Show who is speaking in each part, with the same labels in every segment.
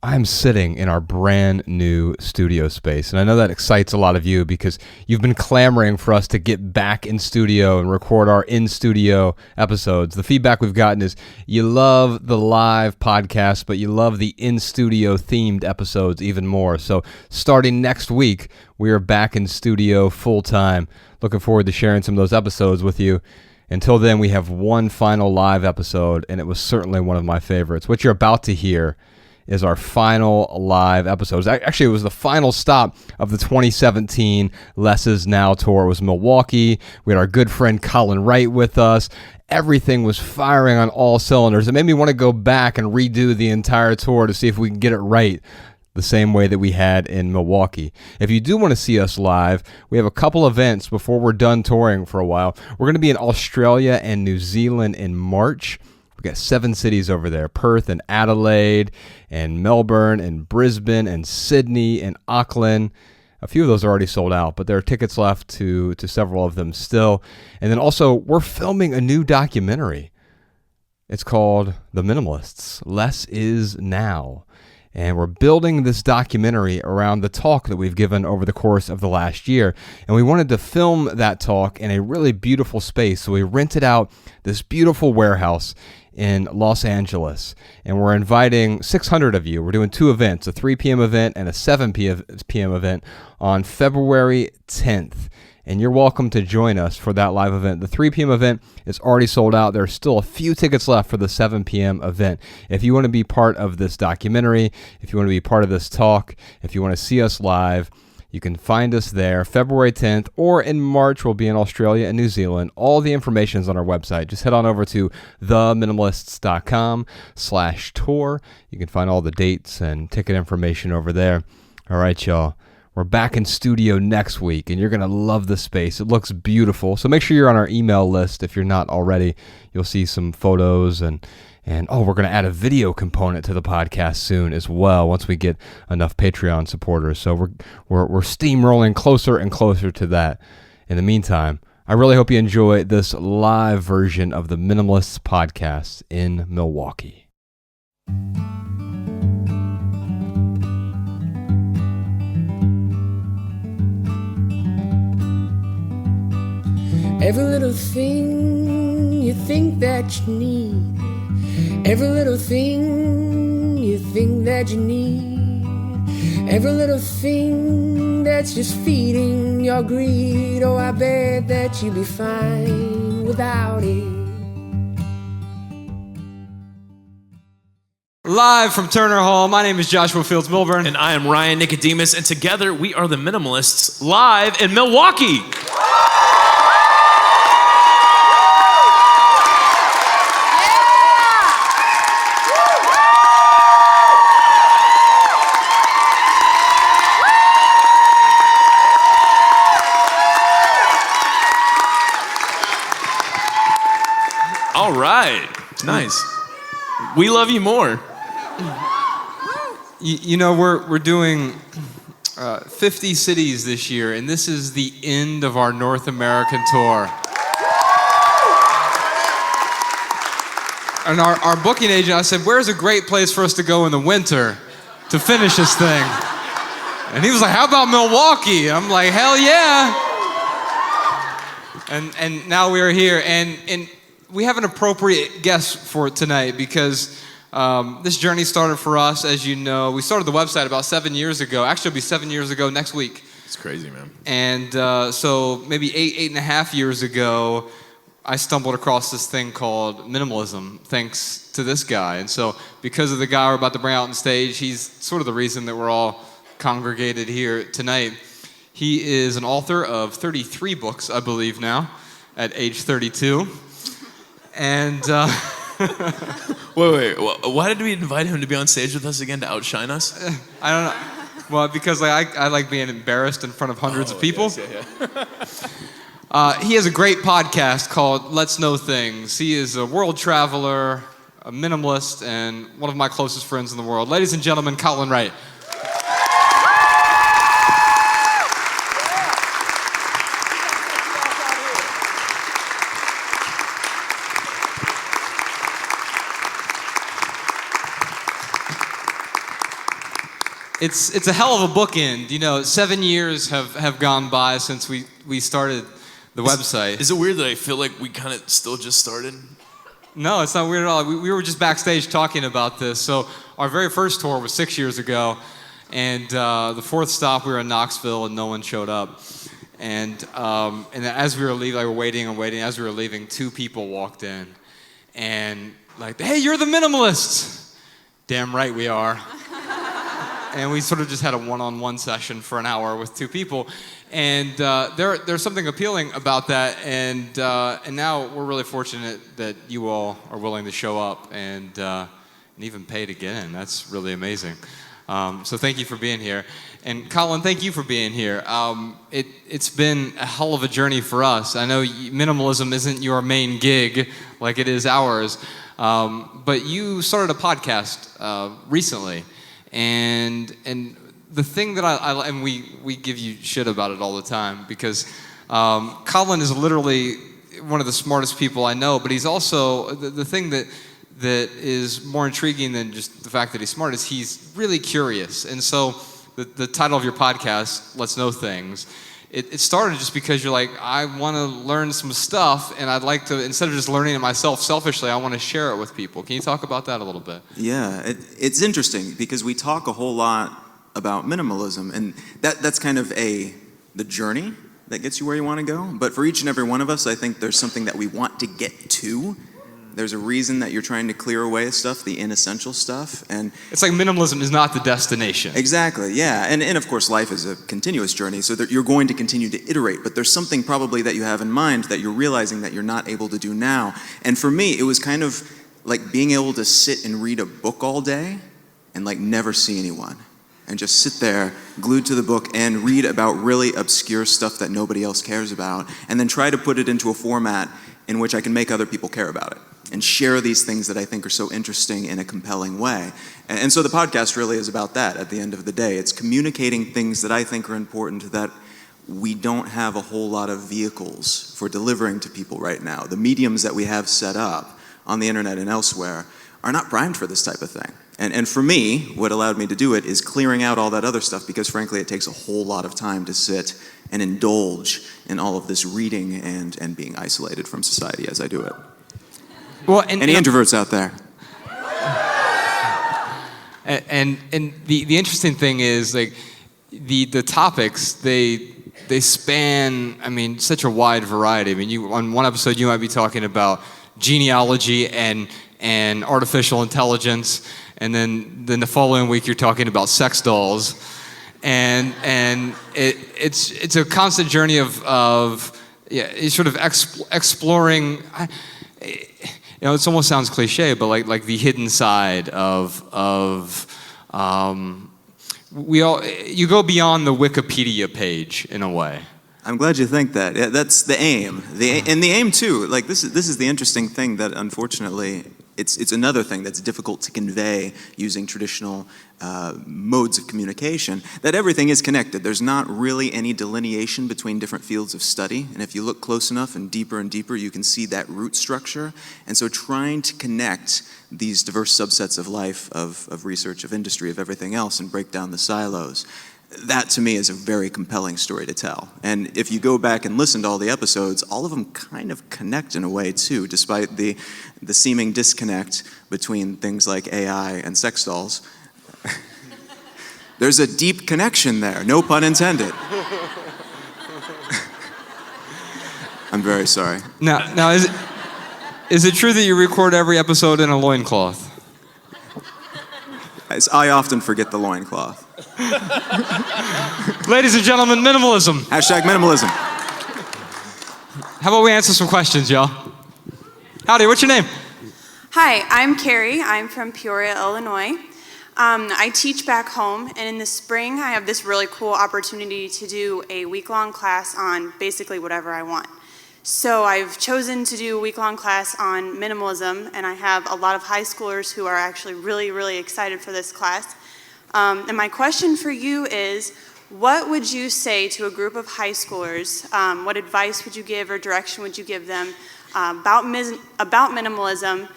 Speaker 1: I'm sitting in our brand new studio space, and I know that excites a lot of you because you've been clamoring for us to get back in studio and record our in-studio episodes. The feedback we've gotten is you love the live podcast, but you love the in-studio themed episodes even more. So starting next week, we are back in studio full-time. Looking forward to sharing some of those episodes with you. Until then, we have one final live episode, and it was certainly one of my favorites. What you're about to hear is our final live episodes. Actually, it was the final stop of the 2017 Less Is Now tour. It was Milwaukee. We had our good friend Colin Wright with us. Everything was firing on all cylinders. It made me want to go back and redo the entire tour to see if we can get it right the same way that we had in Milwaukee. If you do want to see us live, we have a couple events before we're done touring for a while. We're going to be in Australia and New Zealand in March. We've got 7 cities over there: Perth and Adelaide and Melbourne and Brisbane and Sydney and Auckland. A few of those are already sold out, but there are tickets left to several of them still. And then also, we're filming a new documentary. It's called The Minimalists, Less Is Now. And we're building this documentary around the talk that we've given over the course of the last year. And we wanted to film that talk in a really beautiful space. So we rented out this beautiful warehouse in Los Angeles. And we're inviting 600 of you. We're doing 2 events, a 3 p.m. event and a 7 p.m. event on February 10th. And you're welcome to join us for that live event. The 3 p.m. event is already sold out. There are still a few tickets left for the 7 p.m. event. If you want to be part of this documentary, if you want to be part of this talk, if you want to see us live, you can find us there February 10th, or in March we'll be in Australia and New Zealand. All the information is on our website. Just head on over to theminimalists.com/tour. You can find all the dates and ticket information over there. All right, y'all. We're back in studio next week, and you're going to love the space. It looks beautiful. So make sure you're on our email list if you're not already. You'll see some photos, and we're going to add a video component to the podcast soon as well once we get enough Patreon supporters. So we're steamrolling closer and closer to that. In the meantime, I really hope you enjoy this live version of the Minimalists podcast in Milwaukee.
Speaker 2: Every little thing you think that you need, every little thing you think that you need, every little thing that's just feeding your greed. Oh, I bet that you'd be fine without it.
Speaker 3: Live from Turner Hall, my name is Joshua Fields Milburn.
Speaker 4: And I am Ryan Nicodemus, and together we are the Minimalists, live in Milwaukee. All right, nice. We love you more.
Speaker 3: You know, we're doing 50 cities this year, and this is the end of our North American tour. And our booking agent, I said, where's a great place for us to go in the winter to finish this thing? And he was like, how about Milwaukee? And I'm like, hell yeah. And now we are here, and we have an appropriate guest for tonight because this journey started for us, as you know. We started the website about 7 years ago. Actually, it'll be 7 years ago next week.
Speaker 4: It's crazy, man.
Speaker 3: And so maybe eight and a half years ago, I stumbled across this thing called minimalism, thanks to this guy. And so because of the guy we're about to bring out on stage, he's sort of the reason that we're all congregated here tonight. He is an author of 33 books, I believe now, at age 32. And
Speaker 4: wait. Why did we invite him to be on stage with us again, to outshine us?
Speaker 3: I don't know. Well, because I like being embarrassed in front of hundreds of people.
Speaker 4: Yes,
Speaker 3: He has a great podcast called Let's Know Things. He is a world traveler, a minimalist, and one of my closest friends in the world. Ladies and gentlemen, Colin Wright. it's a hell of a bookend. 7 years have gone by since we started the website.
Speaker 4: Is it weird that I feel like we kind of still just started?
Speaker 3: No, it's not weird at all. We were just backstage talking about this. So our very first tour was 6 years ago, and the fourth stop we were in Knoxville, and no one showed up. And as we were leaving, we're waiting and waiting. As we were leaving, 2 people walked in, and like, hey, you're the Minimalists. Damn right we are. And we sort of just had a one-on-one session for an hour with 2 people. And there's something appealing about that, and now we're really fortunate that you all are willing to show up and even pay to get in. That's really amazing. So thank you for being here. And Colin, thank you for being here. It's been a hell of a journey for us. I know minimalism isn't your main gig like it is ours, but you started a podcast recently, and the thing that I and we give you shit about it all the time because Colin is literally one of the smartest people I know, but he's also the thing that is more intriguing than just the fact that he's smart is he's really curious. And so the title of your podcast, Let's Know Things, it started just because you're like, I want to learn some stuff, and I'd like to, instead of just learning it myself selfishly, I want to share it with people. Can you talk about that a little bit?
Speaker 5: Yeah, it's interesting because we talk a whole lot about minimalism, and that's kind of the journey that gets you where you want to go. But for each and every one of us, I think there's something that we want to get to. There's a reason that you're trying to clear away stuff, the inessential stuff, and
Speaker 3: it's like minimalism is not the destination.
Speaker 5: Exactly, yeah, and of course life is a continuous journey, so that you're going to continue to iterate, but there's something probably that you have in mind that you're realizing that you're not able to do now. And for me, it was kind of like being able to sit and read a book all day and like never see anyone. And just sit there, glued to the book, and read about really obscure stuff that nobody else cares about, and then try to put it into a format in which I can make other people care about it, and share these things that I think are so interesting in a compelling way. And so the podcast really is about that at the end of the day. It's communicating things that I think are important that we don't have a whole lot of vehicles for delivering to people right now. The mediums that we have set up on the internet and elsewhere are not primed for this type of thing. And for me, what allowed me to do it is clearing out all that other stuff because frankly it takes a whole lot of time to sit and indulge in all of this reading and being isolated from society as I do it.
Speaker 3: Well,
Speaker 5: any introverts out there?
Speaker 3: And the interesting thing is like the topics they span such a wide variety. I mean, you on one episode you might be talking about genealogy and artificial intelligence, and then the following week you're talking about sex dolls, and it's a constant journey of sort of exploring. It almost sounds cliche, but like the hidden side of you go beyond the Wikipedia page in a way.
Speaker 5: I'm glad you think that. Yeah, that's the aim. And the aim too. Like this is the interesting thing that unfortunately it's another thing that's difficult to convey using traditional modes of communication, that everything is connected. There's not really any delineation between different fields of study, and if you look close enough and deeper, you can see that root structure. And so trying to connect these diverse subsets of life, of research, of industry, of everything else, and break down the silos, that to me is a very compelling story to tell. And if you go back and listen to all the episodes, all of them kind of connect in a way too, despite the seeming disconnect between things like AI and sex dolls. There's a deep connection there, no pun intended. I'm very sorry.
Speaker 3: Now is it true that you record every episode in a loincloth?
Speaker 5: I often forget the loincloth.
Speaker 3: Ladies and gentlemen, minimalism.
Speaker 5: #minimalism.
Speaker 3: How about we answer some questions, y'all? Howdy, what's your name?
Speaker 6: Hi, I'm Carrie. I'm from Peoria, Illinois. I teach back home, and in the spring I have this really cool opportunity to do a week-long class on basically whatever I want. So I've chosen to do a week-long class on minimalism, and I have a lot of high schoolers who are actually really, really excited for this class. And my question for you is, what would you say to a group of high schoolers? What advice would you give or direction would you give them about minimalism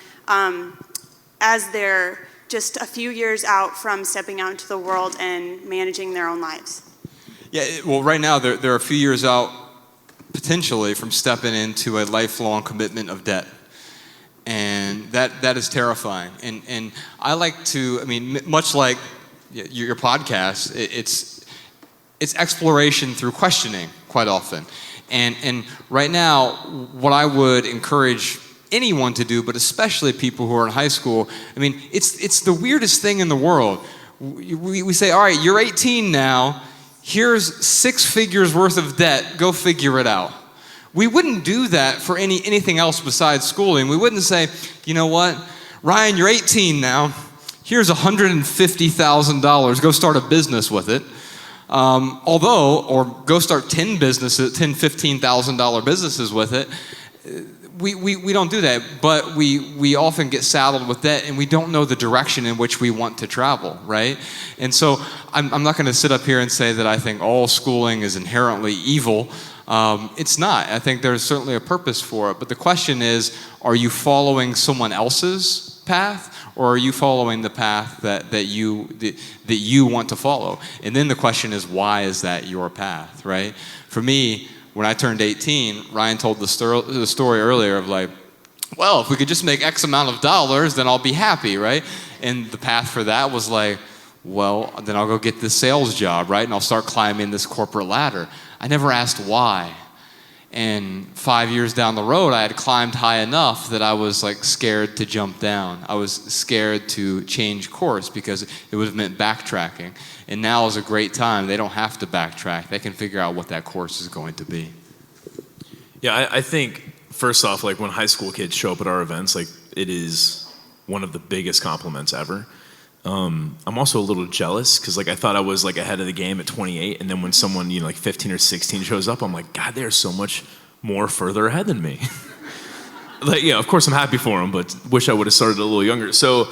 Speaker 6: as they're just a few years out from stepping out into the world and managing their own lives?
Speaker 3: Yeah, well, right now they're a few years out potentially from stepping into a lifelong commitment of debt. And that is terrifying. And I like to, much like your podcast, it's exploration through questioning quite often. And right now, what I would encourage anyone to do, but especially people who are in high school, it's the weirdest thing in the world. We say, all right, you're 18 now, here's 6 figures worth of debt, go figure it out. We wouldn't do that for anything else besides schooling. We wouldn't say, you know what, Ryan, you're 18 now, here's $150,000, go start a business with it. Or go start 10 $15,000 businesses with it. We don't do that, but we often get saddled with debt and we don't know the direction in which we want to travel, right? And so I'm not going to sit up here and say that I think all schooling is inherently evil. It's not. I think there's certainly a purpose for it. But the question is, are you following someone else's path, or are you following the path that you want to follow? And then the question is, why is that your path, right? For me, when I turned 18, Ryan told the story earlier of like, well, if we could just make X amount of dollars, then I'll be happy, right? And the path for that was like, well, then I'll go get this sales job, right? And I'll start climbing this corporate ladder. I never asked why. And 5 years down the road, I had climbed high enough that I was like scared to jump down. I was scared to change course because it would have meant backtracking. And now is a great time. They don't have to backtrack. They can figure out what that course is going to be.
Speaker 4: Yeah, I think first off, like when high school kids show up at our events, like it is one of the biggest compliments ever. I'm also a little jealous because like I thought I was like ahead of the game at 28, and then when someone like 15 or 16 shows up, I'm like, God, they're so much more further ahead than me. Like, yeah, of course I'm happy for them, but wish I would have started a little younger. So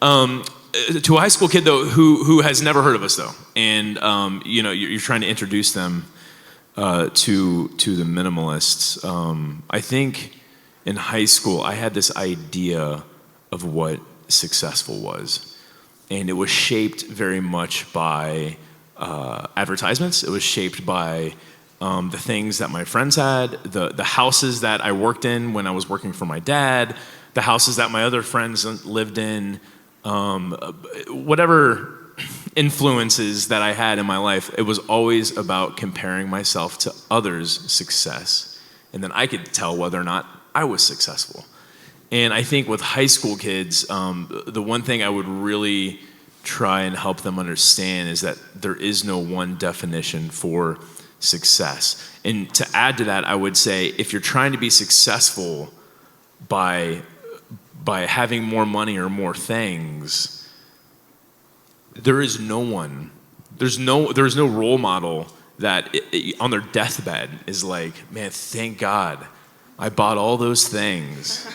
Speaker 4: to a high school kid though who has never heard of us though, and you're trying to introduce them to the minimalists. I think in high school I had this idea of what successful was. And it was shaped very much by advertisements. It was shaped by the things that my friends had, the houses that I worked in when I was working for my dad, the houses that my other friends lived in, whatever influences that I had in my life, it was always about comparing myself to others' success. And then I could tell whether or not I was successful. And I think with high school kids, the one thing I would really try and help them understand is that there is no one definition for success. And to add to that, I would say if you're trying to be successful by having more money or more things, there's no role model that on their deathbed is like, man, thank God I bought all those things.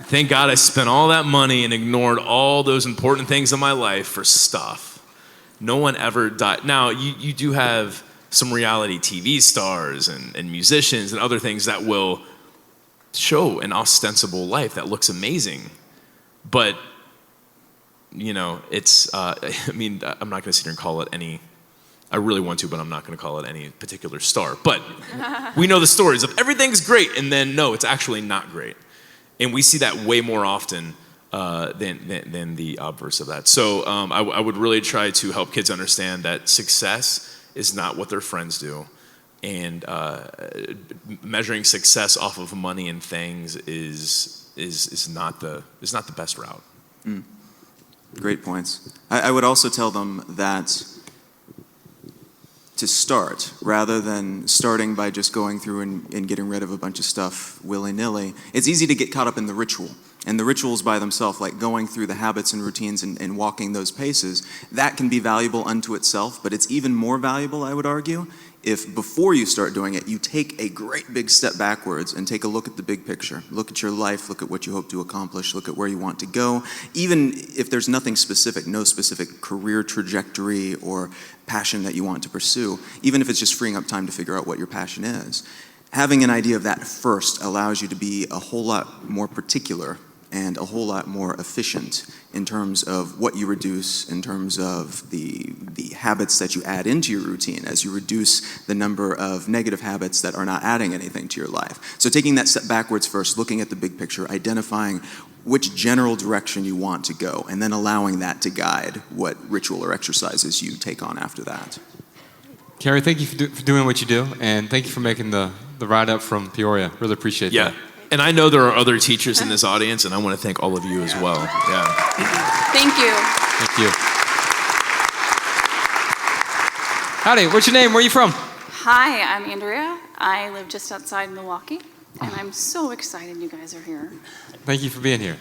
Speaker 4: Thank God I spent all that money and ignored all those important things in my life for stuff. No one ever died. Now, you do have some reality TV stars and musicians and other things that will show an ostensible life that looks amazing. But, it's, I'm not going to sit here and call it any, I really want to, but I'm not going to call it any particular star. But we know the stories of everything's great, and then no, it's actually not great. And we see that way more often than the obverse of that. So I would really try to help kids understand that success is not what their friends do. And measuring success off of money and things is not the best route.
Speaker 5: Mm. Great points. I would also tell them that to start, rather than starting by just going through and getting rid of a bunch of stuff willy-nilly, it's easy to get caught up in the ritual. And the rituals by themselves, like going through the habits and routines and walking those paces, that can be valuable unto itself, but it's even more valuable, I would argue, if before you start doing it, you take a great big step backwards and take a look at the big picture. Look at your life, look at what you hope to accomplish, look at where you want to go. Even if there's nothing specific, no specific career trajectory or passion that you want to pursue, even if it's just freeing up time to figure out what your passion is. Having an idea of that first allows you to be a whole lot more particular and a whole lot more efficient in terms of what you reduce, in terms of the habits that you add into your routine as you reduce the number of negative habits that are not adding anything to your life. So taking that step backwards first, looking at the big picture, identifying which general direction you want to go, and then allowing that to guide what ritual or exercises you take on after that.
Speaker 3: Carrie, thank you for doing what you do, and thank you for making the ride up from Peoria. Really appreciate that.
Speaker 4: And I know there are other teachers in this audience, and I want to thank all of you as well.
Speaker 6: Thank you.
Speaker 3: Thank you. Howdy, what's your name? Where are you from?
Speaker 7: Hi, I'm Andrea. I live just outside Milwaukee, and I'm so excited you guys are here.
Speaker 3: Thank you for being here.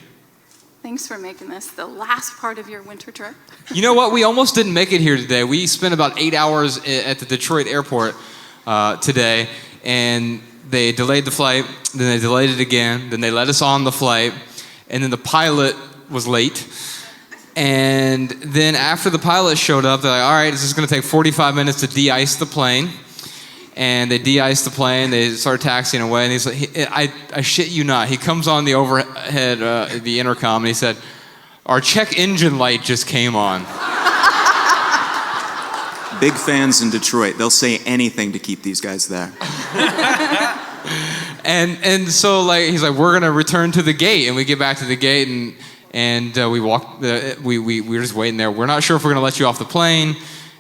Speaker 7: Thanks for making this the last part of your winter trip.
Speaker 3: You know what? We almost didn't make it here today. We spent about 8 hours at the Detroit airport today, and they delayed the flight, then they delayed it again, then they let us on the flight, and then the pilot was late. And then after the pilot showed up, they're like, all right, this is going to take 45 minutes to de-ice the plane. And they de-iced the plane, they started taxiing away, and he's like, I shit you not, he comes on the overhead, the intercom, and he said, our check engine light just came on.
Speaker 5: Big fans in Detroit. They'll say anything to keep these guys there.
Speaker 3: and so like he's like, we're gonna return to the gate, and we get back to the gate, and we walk. We're just waiting there. We're not sure if we're gonna let you off the plane,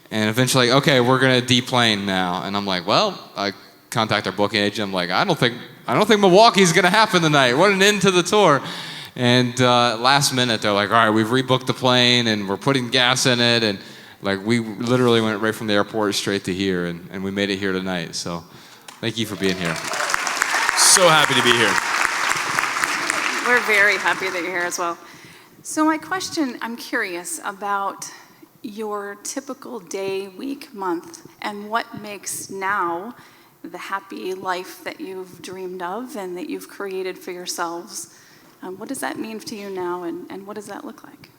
Speaker 3: and eventually, like, okay, we're gonna deplane now. And I'm like, well, I contact our booking agent. I'm like, I don't think Milwaukee's gonna happen tonight. What an end to the tour. And last minute, they're like, all right, we've rebooked the plane, and we're putting gas in it, and like we literally went right from the airport straight to here, and we made it here tonight. So thank you for being here.
Speaker 4: So happy to be here.
Speaker 7: We're very happy that you're here as well. So my question, I'm curious about your typical day, week, month, and what makes now the happy life that you've dreamed of and that you've created for yourselves. What does that mean to you now, and what does that look like?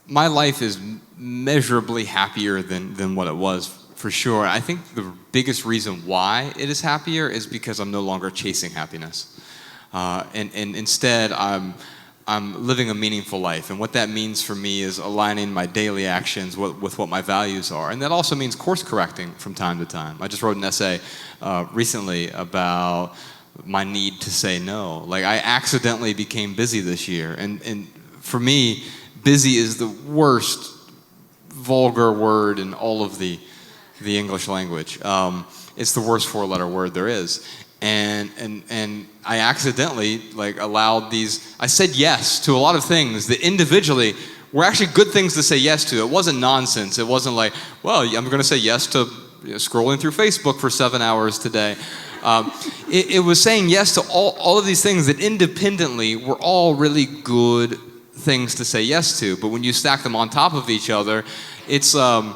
Speaker 3: My life is measurably happier than what it was, for sure. I think the biggest reason why it is happier is because I'm no longer chasing happiness. And instead, I'm living a meaningful life. And what that means for me is aligning my daily actions with what my values are. And that also means course correcting from time to time. I just wrote an essay recently about my need to say no. Like, I accidentally became busy this year. And for me, busy is the worst vulgar word in all of the English language. It's the worst four-letter word there is. And I accidentally allowed these. I said yes to a lot of things that individually were actually good things to say yes to. It wasn't nonsense. It wasn't like, well, I'm going to say yes to scrolling through Facebook for 7 hours today. It was saying yes to all of these things that independently were all really good things to say yes to. But when you stack them on top of each other, it's a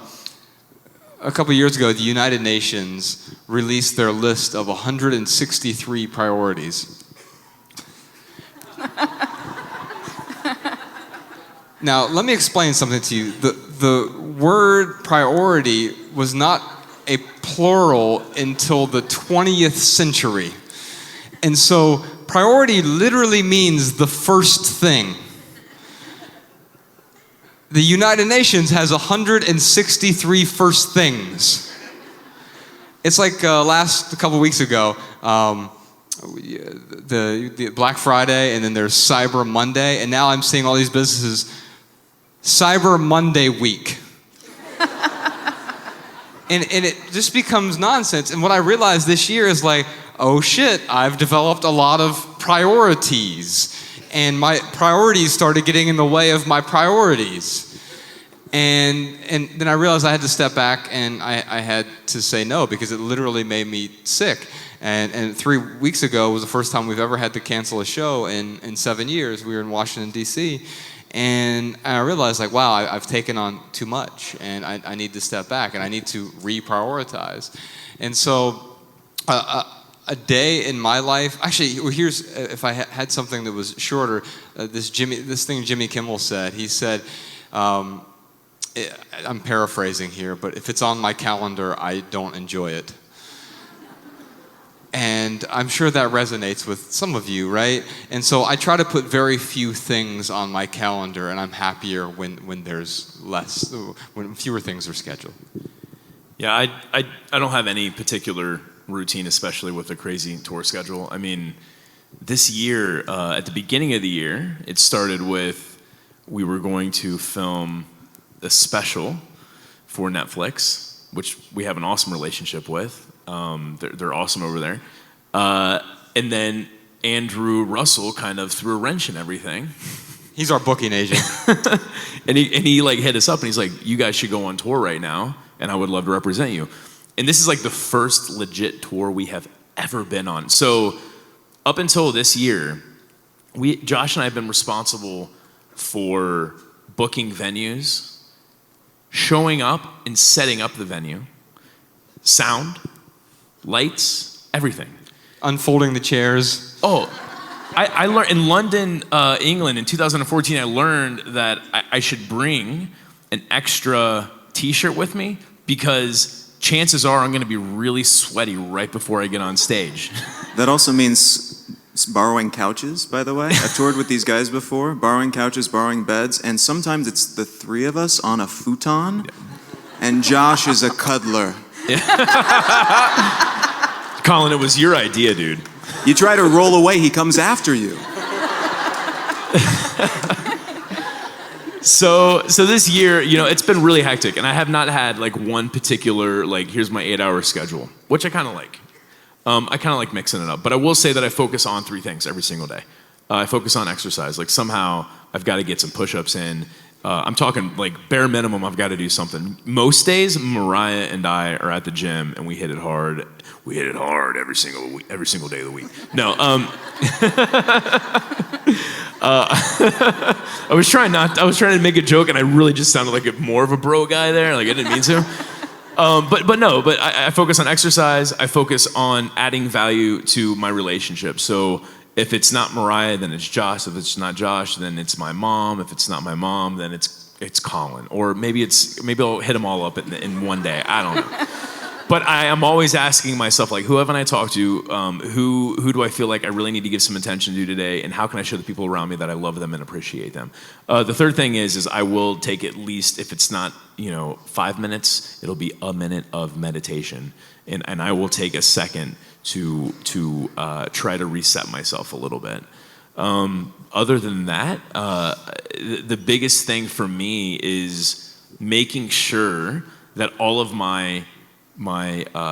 Speaker 3: couple years ago, the United Nations released their list of 163 priorities. Now, let me explain something to you. The word priority was not a plural until the 20th century. And so priority literally means the first thing. The United Nations has 163 first things. It's like a couple weeks ago, the Black Friday, and then there's Cyber Monday, and now I'm seeing all these businesses, Cyber Monday week. and it just becomes nonsense. And what I realized this year is like, oh shit, I've developed a lot of priorities. And my priorities started getting in the way of my priorities. And then I realized I had to step back, and I had to say no, because it literally made me sick. And 3 weeks ago was the first time we've ever had to cancel a show in 7 years. We were in Washington, D.C., and I realized, like, wow, I've taken on too much, and I need to step back, and I need to reprioritize. And so a day in my life, actually, here's, if I had something that was shorter, this thing Jimmy Kimmel said. He said, I'm paraphrasing here, but if it's on my calendar, I don't enjoy it. And I'm sure that resonates with some of you, right? And so I try to put very few things on my calendar, and I'm happier when there's less, when fewer things are scheduled.
Speaker 4: Yeah, I don't have any particular routine, especially with a crazy tour schedule. I mean, this year, at the beginning of the year, it started with we were going to film a special for Netflix, which we have an awesome relationship with. They're awesome over there. And then Andrew Russell kind of threw a wrench in everything.
Speaker 3: He's our booking agent.
Speaker 4: and he like hit us up and he's like, you guys should go on tour right now and I would love to represent you. And this is like the first legit tour we have ever been on. So up until this year, Josh and I have been responsible for booking venues, showing up and setting up the venue, sound, lights, everything.
Speaker 3: Unfolding the chairs.
Speaker 4: Oh, I learned in London, England in 2014, I learned that I should bring an extra t-shirt with me because chances are I'm going to be really sweaty right before I get on stage.
Speaker 5: That also means borrowing couches, by the way. I've toured with these guys before, borrowing couches, borrowing beds, and sometimes it's the three of us on a futon, and Josh is a cuddler.
Speaker 4: Colin, it was your idea, dude.
Speaker 5: You try to roll away, he comes after you.
Speaker 4: So this year, it's been really hectic, and I have not had like one particular, like, here's my 8-hour schedule, which I kind of like. I kind of like mixing it up, but I will say that I focus on 3 things every single day. I focus on exercise. Like somehow I've got to get some push-ups in. I'm talking like bare minimum, I've got to do something. Most days, Mariah and I are at the gym and we hit it hard. We hit it hard every single day of the week. No, I was trying to make a joke and I really just sounded like more of a bro guy there. Like I didn't mean to. But I focus on exercise. I focus on adding value to my relationship. So if it's not Mariah, then it's Josh. If it's not Josh, then it's my mom. If it's not my mom, then it's Colin. Or maybe I'll hit them all up in one day. I don't know. But I am always asking myself, like, who haven't I talked to? Who do I feel like I really need to give some attention to today? And how can I show the people around me that I love them and appreciate them? The third thing is I will take at least, if it's not 5 minutes, it'll be a minute of meditation. And I will take a second to try to reset myself a little bit. Other than that, the biggest thing for me is making sure that all of my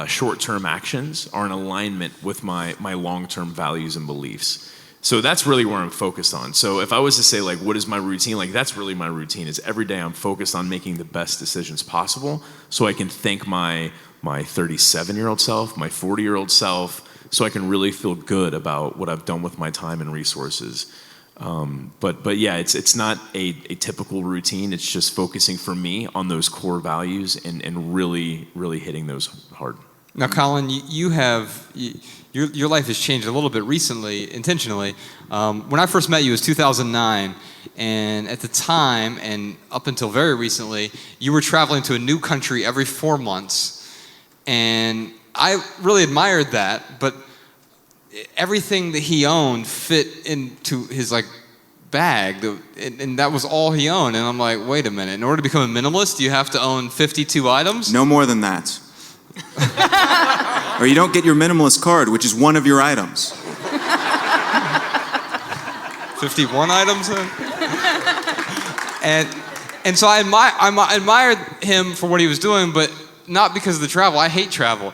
Speaker 4: short-term actions are in alignment with my long-term values and beliefs. So that's really where I'm focused on. So if I was to say, like, what is my routine? Like, that's really my routine. Is every day I'm focused on making the best decisions possible so I can thank my 37-year-old self, my 40-year-old self, so I can really feel good about what I've done with my time and resources. But yeah, it's not a typical routine. It's just focusing for me on those core values and really, really hitting those hard.
Speaker 3: Now, Colin, your life has changed a little bit recently, intentionally. When I first met you, it was 2009, and at the time, and up until very recently, you were traveling to a new country every 4 months, and I really admired that, but everything that he owned fit into his bag, and that was all he owned. And I'm like, wait a minute, in order to become a minimalist, you have to own 52 items?
Speaker 5: No more than that. Or you don't get your minimalist card, which is one of your items.
Speaker 3: 51 items? And so I admired him for what he was doing, but not because of the travel. I hate travel.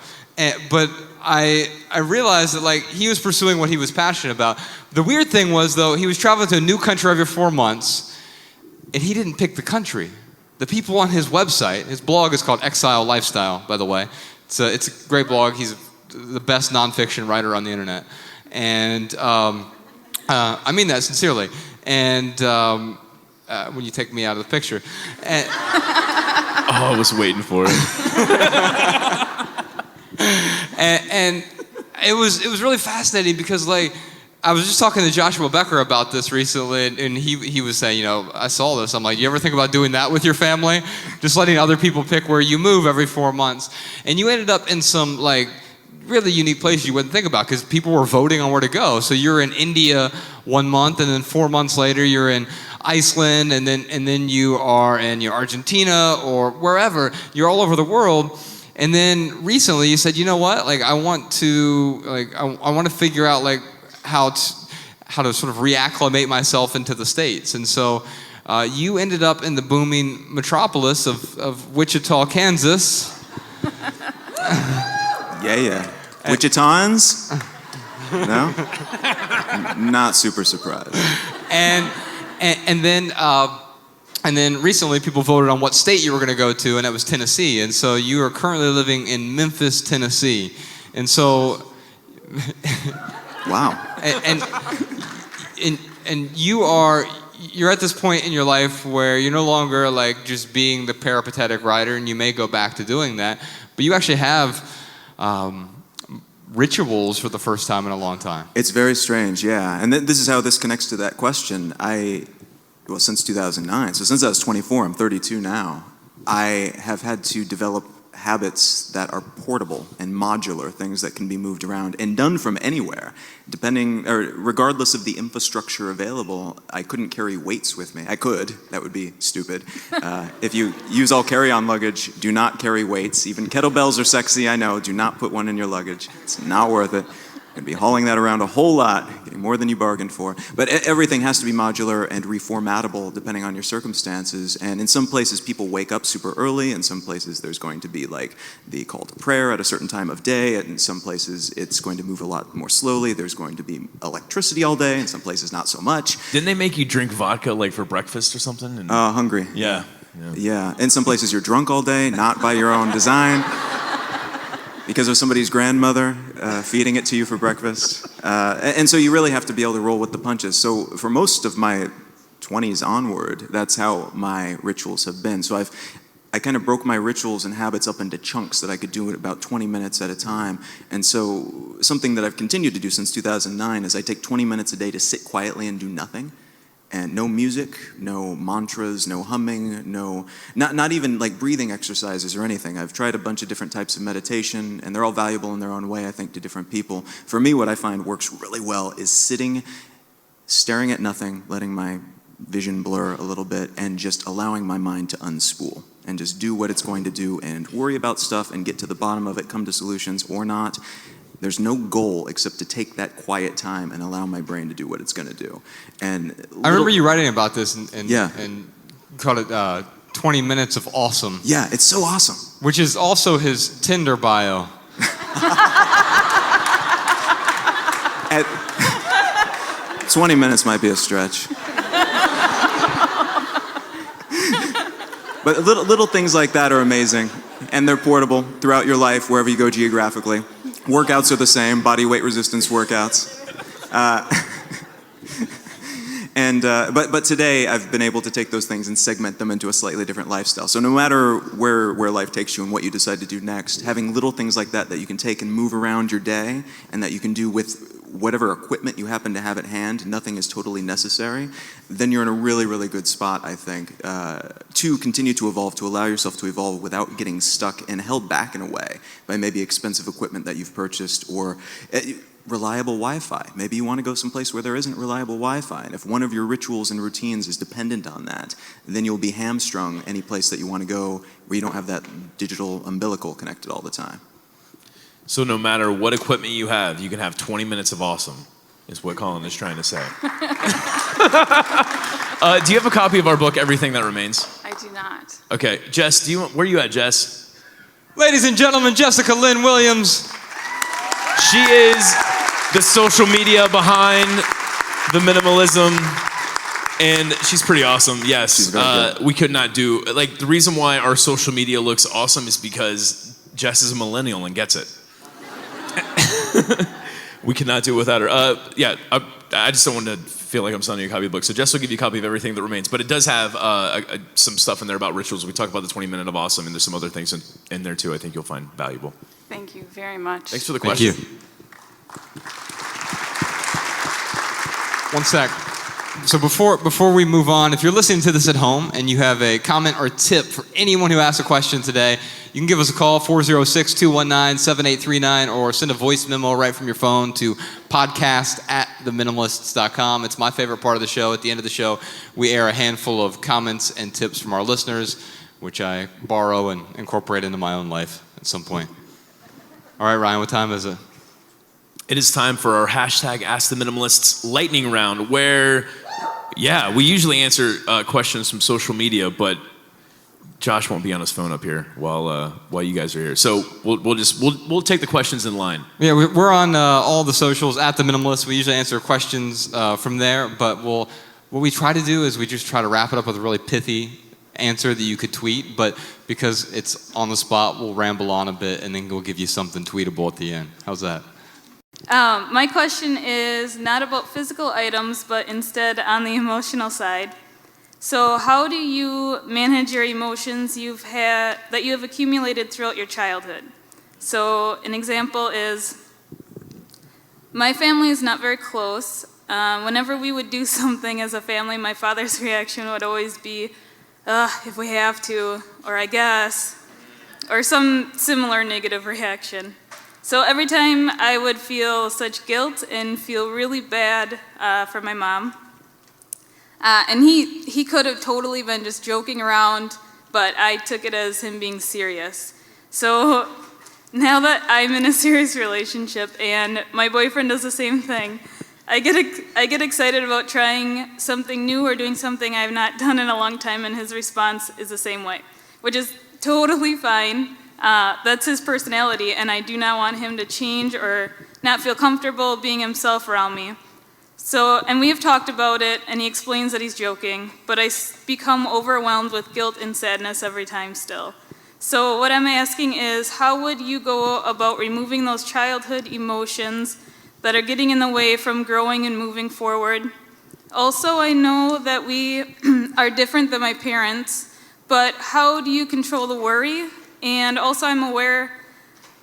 Speaker 3: But I realized that he was pursuing what he was passionate about. The weird thing was, though, he was traveling to a new country every 4 months, and he didn't pick the country. The people on his website, his blog is called Exile Lifestyle, by the way. It's a great blog. He's the best nonfiction writer on the internet. And I mean that sincerely. And when you take me out of the picture. And,
Speaker 4: I was waiting for it.
Speaker 3: and it was really fascinating because I was just talking to Joshua Becker about this recently, and he was saying, I saw this. I'm like, you ever think about doing that with your family? Just letting other people pick where you move every 4 months. And you ended up in some really unique places you wouldn't think about because people were voting on where to go. So you're in India 1 month, and then 4 months later you're in Iceland, and then you are in Argentina or wherever. You're all over the world. And then recently you said, you know what? Like I want to figure out like how to sort of reacclimate myself into the States. And so you ended up in the booming metropolis of Wichita, Kansas.
Speaker 5: Yeah. Wichitans? No? Not super surprised.
Speaker 3: And then recently people voted on what state you were going to go to, and it was Tennessee. And so you are currently living in Memphis, Tennessee. And so
Speaker 5: Wow.
Speaker 3: And you're at this point in your life where you're no longer like just being the peripatetic writer, and you may go back to doing that, but you actually have rituals for the first time in a long time.
Speaker 5: It's very strange, yeah. And this is how this connects to that question. Since 2009, so since I was 24, I'm 32 now, I have had to develop habits that are portable and modular, things that can be moved around and done from anywhere, regardless of the infrastructure available. I couldn't carry weights with me. I could, that would be stupid. If you use all carry-on luggage, do not carry weights. Even kettlebells are sexy, I know. Do not put one in your luggage. It's not worth it. You're going to be hauling that around a whole lot, getting more than you bargained for. But everything has to be modular and reformatable depending on your circumstances. And in some places, people wake up super early. In some places, there's going to be like the call to prayer at a certain time of day. And in some places, it's going to move a lot more slowly. There's going to be electricity all day. In some places, not so much.
Speaker 4: Didn't they make you drink vodka like for breakfast or something?
Speaker 5: Hungry.
Speaker 4: Yeah.
Speaker 5: In some places, you're drunk all day, not by your own design. Because of somebody's grandmother feeding it to you for breakfast. And so you really have to be able to roll with the punches. So for most of my 20s onward, that's how my rituals have been. So I kind of broke my rituals and habits up into chunks that I could do in about 20 minutes at a time. And so something that I've continued to do since 2009 is I take 20 minutes a day to sit quietly and do nothing. And no music, no mantras, no humming, not even like breathing exercises or anything. I've tried a bunch of different types of meditation, and they're all valuable in their own way, I think, to different people. For me, what I find works really well is sitting, staring at nothing, letting my vision blur a little bit, and just allowing my mind to unspool and just do what it's going to do and worry about stuff and get to the bottom of it, come to solutions or not. There's no goal except to take that quiet time and allow my brain to do what it's going to do. And
Speaker 3: I remember you writing about this and called it 20 Minutes of Awesome.
Speaker 5: Yeah, it's so awesome.
Speaker 3: Which is also his Tinder bio.
Speaker 5: 20 minutes might be a stretch. But little things like that are amazing, and they're portable throughout your life, wherever you go geographically. Workouts are the same, body weight resistance workouts. But today I've been able to take those things and segment them into a slightly different lifestyle. So no matter where life takes you and what you decide to do next, having little things like that you can take and move around your day, and that you can do with whatever equipment you happen to have at hand, nothing is totally necessary, then you're in a really, really good spot, I think, to continue to evolve, to allow yourself to evolve without getting stuck and held back in a way by maybe expensive equipment that you've purchased or reliable Wi-Fi. Maybe you want to go someplace where there isn't reliable Wi-Fi, and if one of your rituals and routines is dependent on that, then you'll be hamstrung any place that you want to go where you don't have that digital umbilical connected all the time.
Speaker 4: So no matter what equipment you have, you can have 20 minutes of awesome, is what Colin is trying to say. Do you have a copy of our book, Everything That Remains?
Speaker 7: I do not.
Speaker 4: Okay, Jess, where are you at, Jess?
Speaker 3: Ladies and gentlemen, Jessica Lynn Williams.
Speaker 4: She is the social media behind the minimalism, and she's pretty awesome, yes.
Speaker 5: She's very good.
Speaker 4: We could not do, the reason why our social media looks awesome is because Jess is a millennial and gets it. We cannot do it without her. I just don't want to feel like I'm selling you a copy of the book. So Jess will give you a copy of Everything That Remains. But it does have some stuff in there about rituals. We talk about the 20 Minute of Awesome, and there's some other things in there too I think you'll find valuable.
Speaker 7: Thank you very much.
Speaker 4: Thanks for the question.
Speaker 3: Thank you. One sec. So before we move on, if you're listening to this at home and you have a comment or tip for anyone who asked a question today, you can give us a call, 406-219-7839, or send a voice memo right from your phone to podcast@theminimalists.com. It's my favorite part of the show. At the end of the show, we air a handful of comments and tips from our listeners, which I borrow and incorporate into my own life at some point. All right, Ryan, what time is it?
Speaker 4: It is time for our hashtag Ask the Minimalists lightning round, where, we usually answer questions from social media, but Josh won't be on his phone up here while you guys are here. So we'll take the questions in line.
Speaker 3: Yeah, we're on all the socials at the Minimalists. We usually answer questions from there, but what we try to do is we just try to wrap it up with a really pithy answer that you could tweet, but because it's on the spot, we'll ramble on a bit and then we'll give you something tweetable at the end. How's that?
Speaker 8: My question is not about physical items, but instead on the emotional side. So how do you manage your emotions that you have accumulated throughout your childhood? So an example is, my family is not very close. Whenever we would do something as a family, my father's reaction would always be, if we have to, or I guess, or some similar negative reaction. So every time I would feel such guilt and feel really bad for my mom. And he could have totally been just joking around, but I took it as him being serious. So now that I'm in a serious relationship and my boyfriend does the same thing, I get excited about trying something new or doing something I've not done in a long time, and his response is the same way, which is totally fine. That's his personality, and I do not want him to change or not feel comfortable being himself around me. So, and we have talked about it, and he explains that he's joking, but I become overwhelmed with guilt and sadness every time still. So what I'm asking is, how would you go about removing those childhood emotions that are getting in the way from growing and moving forward? Also, I know that we are different than my parents, but how do you control the worry? And also, I'm aware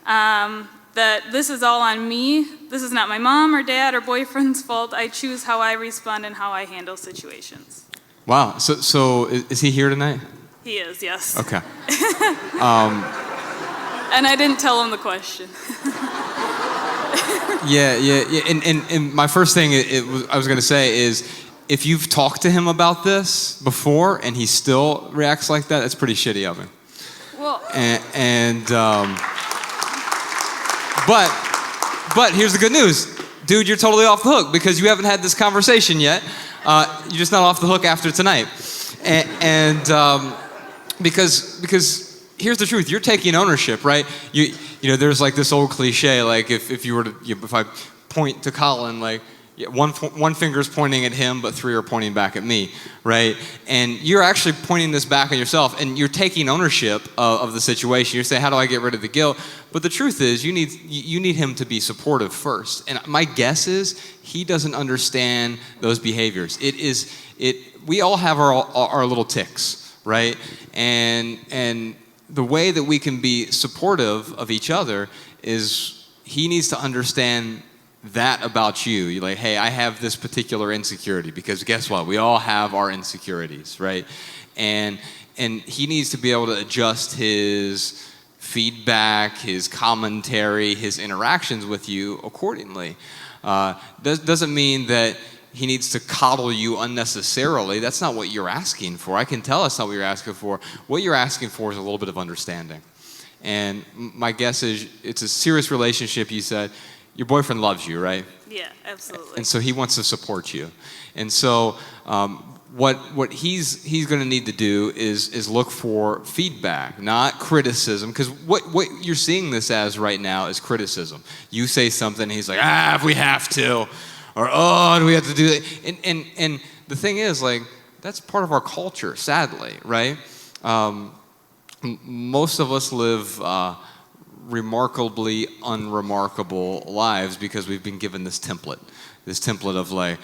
Speaker 8: that this is all on me. This is not my mom or dad or boyfriend's fault. I choose how I respond and how I handle situations.
Speaker 3: Wow. So is he here tonight?
Speaker 8: He is, yes.
Speaker 3: Okay.
Speaker 8: And I didn't tell him the question.
Speaker 3: Yeah. And my first thing I was going to say is, if you've talked to him about this before and he still reacts like that, that's pretty shitty of him.
Speaker 8: Well,
Speaker 3: but here's the good news, dude. You're totally off the hook because you haven't had this conversation yet. You're just not off the hook after tonight, because here's the truth. You're taking ownership, right? You know, there's like this old cliche, like if I point to Colin, like one finger's pointing at him, but three are pointing back at me, right? And you're actually pointing this back on yourself, and you're taking ownership of the situation. You're saying, how do I get rid of the guilt? But the truth is, you need him to be supportive first. And my guess is he doesn't understand those behaviors. We all have our little tics, right? And the way that we can be supportive of each other is he needs to understand that about you. You're like, hey, I have this particular insecurity, because guess what? We all have our insecurities, right? And he needs to be able to adjust his feedback, his commentary, his interactions with you accordingly. Doesn't mean that he needs to coddle you unnecessarily. That's not what you're asking for. I can tell that's not what you're asking for. What you're asking for is a little bit of understanding. And my guess is it's a serious relationship. You said your boyfriend loves you, right?
Speaker 8: yeah, absolutely.
Speaker 3: And so he wants to support you. And so what he's going to need to do is look for feedback, not criticism, because what you're seeing this as right now is criticism. You say something, he's like, if we have to, or do we have to do that? And the thing is, like, that's part of our culture, sadly, right? Most of us live remarkably unremarkable lives because we've been given this template of like